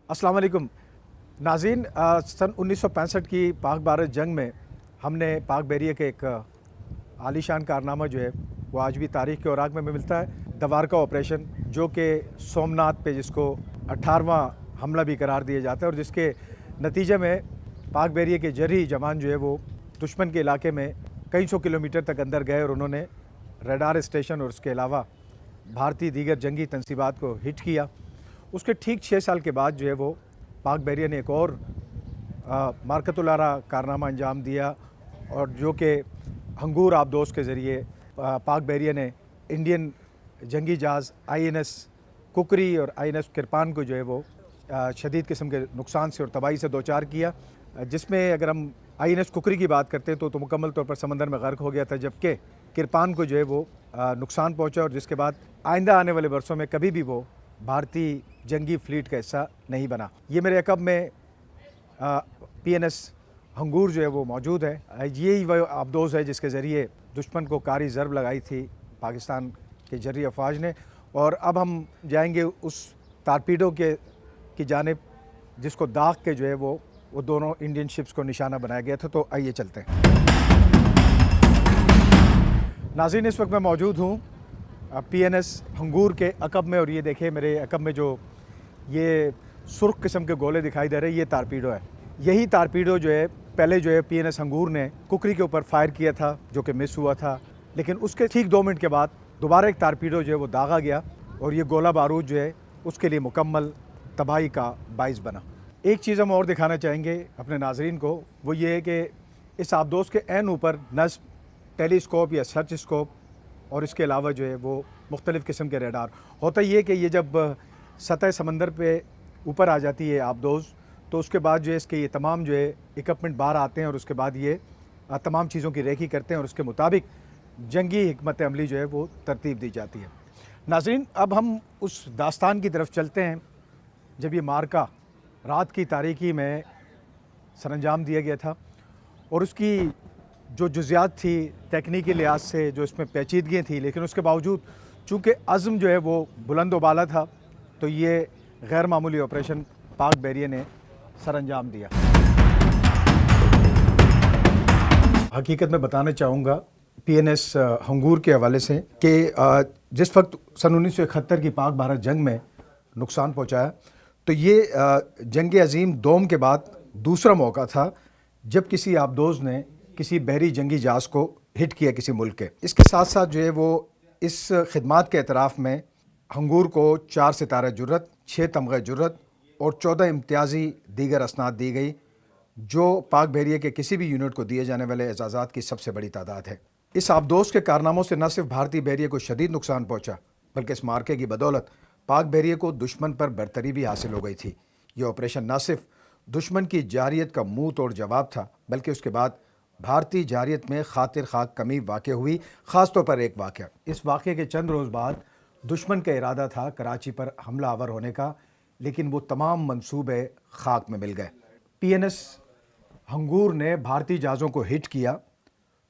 अस्सलाम वालेकुम नाज़रीन। सन 1965 की पाक भारत जंग में हमने पाक बैरिया के एक आलीशान कारनामा जो है वो आज भी तारीख़ के औराक में मिलता है। दवारका ऑपरेशन, जो कि सोमनाथ पे जिसको 18वां हमला भी करार दिया जाता है और जिसके नतीजे में पाक बैरिया के जर्री जवान जो है वो दुश्मन के इलाके में कई सौ किलोमीटर तक अंदर गए और उन्होंने रडार स्टेशन और उसके अलावा भारतीय दीगर जंगी तनसीबात को हिट किया। उसके ठीक 6 साल के बाद जो है वो पाक बैरिया ने एक और मार्कतुल आरा कारनामा अंजाम दिया और जो कि हंगूर आबदोस के ज़रिए पाक बैरिया ने इंडियन जंगी जहाज़ INS कुकरी और INS किरपान को जो है वो शदीद किस्म के नुकसान से और तबाही से दो चार किया, जिसमें अगर हम INS कुकरी की बात करते हैं तो मुकम्मल तौर पर समंदर में गर्क हो गया था, जबकि किरपान को जो है वो नुकसान पहुंचा और जिसके बाद आइंदा आने वाले वर्षों में कभी भी वो भारतीय जंगी फ्लीट का हिस्सा नहीं बना। ये मेरे अकब में PNS हंगूर जो है वो मौजूद है। यही वह आबदोज़ है जिसके ज़रिए दुश्मन को कारी ज़रब लगाई थी पाकिस्तान के जर्री अफवाज ने। और अब हम जाएंगे उस टारपीडो की जानिब जिसको दाग के जो है वो दोनों इंडियन शिप्स को निशाना बनाया गया था। तो आइए चलते हैं। नाज़रीन, इस वक्त मैं मौजूद हूँ PNS हंगूर के अकब में और ये देखिए मेरे अकब में जो ये सुर्ख किस्म के गोले दिखाई दे रहे हैं, ये टारपीडो है। यही टारपीडो जो है पहले जो है PNS हंगूर ने कुकरी के ऊपर फायर किया था, जो कि मिस हुआ था, लेकिन उसके ठीक 2 मिनट के बाद दोबारा एक टारपीडो जो है वो दागा गया और ये गोला बारूद जो है उसके लिए मुकम्मल तबाही का बाइस बना। एक चीज़ हम और दिखाना चाहेंगे अपने नाजरीन को, वो ये है कि इस आबदोज़ के एन ऊपर नस्ब टेलीस्कोप या सर्च स्कोप और इसके अलावा जो है वो मुख्तलिफ़ किस्म के रेडार होता ये कि ये जब सतह समंदर पे ऊपर आ जाती है आबदोज़, तो उसके बाद जो है इसके ये तमाम जो है इक्विपमेंट बाहर आते हैं और उसके बाद ये तमाम चीज़ों की रेखी करते हैं और उसके मुताबिक जंगी हिकमत अमली जो है वो तरतीब दी जाती है। नाज़रीन, अब हम उस दास्तान की तरफ चलते हैं जब ये मार्का रात की तारीकी में सरअंजाम दिया गया था और उसकी जो जुज़ियात थी टेक्निकी लिहाज से जो इसमें पेचीदगियाँ थी, लेकिन उसके बावजूद चूँकि अज़्म जो है वो बुलंद व बाला था, तो ये गैर मामूली ऑपरेशन पाक बैरिया ने सरअंजाम दिया। हकीकत में बताना चाहूँगा PNS हंगूर के हवाले से कि जिस वक्त सन 1971 की पाक भारत जंग में नुकसान पहुँचाया, तो ये जंग अज़ीम दोम के बाद दूसरा मौका था जब किसी आबदोज़ ने किसी बहरी जंगी जहाज़ को हिट किया किसी मुल्क के। इसके साथ साथ जो है वो इस खिदमात के एतराफ़ में हंगूर को 4 सितारा जुर्रत, 6 तमग़े जुर्रत और 14 इम्तियाज़ी दीगर असनाद दी गई, जो पाक बैरिया के किसी भी यूनिट को दिए जाने वाले एजाज़ात की सबसे बड़ी तादाद है। इस आबदोज़ के कारनामों से न सिर्फ भारतीय बैरिया को शदीद नुकसान पहुँचा, बल्कि इस मार्के की बदौलत पाक बैरिया को दुश्मन पर बरतरी भी हासिल हो गई थी। ये ऑपरेशन न सिर्फ दुश्मन की जारियत का मुँह तोड़ जवाब था, बल्कि उसके बाद भारतीय जारियत में खातिर खाक कमी वाक़ हुई। ख़ास तौर पर एक वाक़या, इस वाक़े के चंद रोज़ बाद दुश्मन का इरादा था कराची पर हमला आवर होने का, लेकिन वो तमाम मंसूबे खाक में मिल गए। PNS हंगूर ने भारतीय जहाज़ों को हिट किया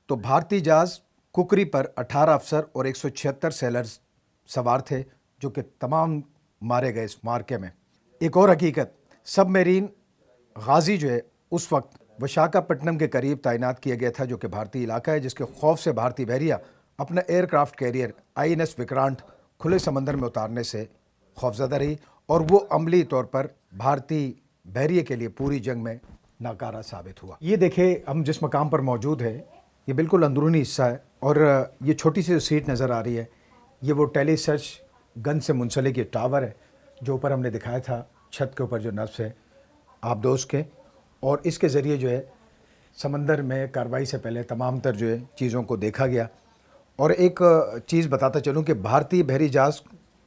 तो भारतीय जहाज़ कुकरी पर 18 अफसर और 176 सेलर्स सवार थे, जो कि तमाम मारे गए इस मार्के में। एक और हकीकत, सबमरीन गाजी जो है उस वक्त विशाखापट्टनम के करीब तैनात किया गया था, जो कि भारतीय इलाका है, जिसके खौफ से भारतीय बहरिया अपना एयरक्राफ्ट कैरियर INS विक्रांत खुले समंदर में उतारने से खौफजदा रही और वो अमली तौर पर भारतीय बहरिया के लिए पूरी जंग में नाकारा साबित हुआ। ये देखें हम जिस मकाम पर मौजूद है, ये बिल्कुल अंदरूनी हिस्सा है और ये छोटी सी सीट नज़र आ रही है, ये वो टेली सर्च गन से मुंसलिक ये टावर है जो ऊपर हमने दिखाया था, छत के ऊपर जो नस्ब है आबदोज़ के, और इसके ज़रिए जो है समंदर में कार्रवाई से पहले तमाम तर जो है चीज़ों को देखा गया। और एक चीज़ बताता चलूँ कि भारतीय बहरी जहाज़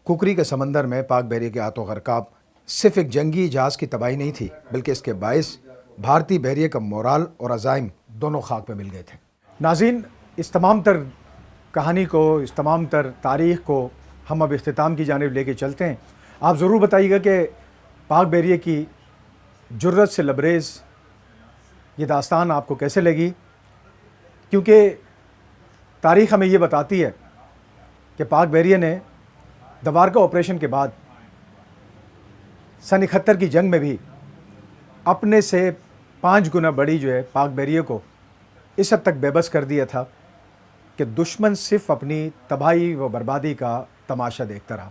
कुकरी के समंदर में पाक बैरिया के हाथों गरकाब सिर्फ एक जंगी जहाज़ की तबाही नहीं थी, बल्कि इसके बायस भारतीय बहरिया का मोराल और अज़ाइम दोनों खाक पे मिल गए थे। नाज़रीन, इस तमाम तर कहानी को, इस तमाम तर तारीख़ को हम अब इख्तिताम की जानिब लेके चलते हैं। आप ज़रूर बताइएगा कि पाक बैरिया की जुर्रत से लबरेज़ ये दास्तान आपको कैसे लगी, क्योंकि तारीख़ हमें ये बताती है कि पाक बैरिया ने दवारका ऑपरेशन के बाद सन 71 کی جنگ میں بھی اپنے سے 5 گنا بڑی جو ہے پاک بحریہ کو اس حد تک بے بس کر دیا تھا کہ دشمن صرف اپنی تباہی و بربادی کا تماشا دیکھتا رہا.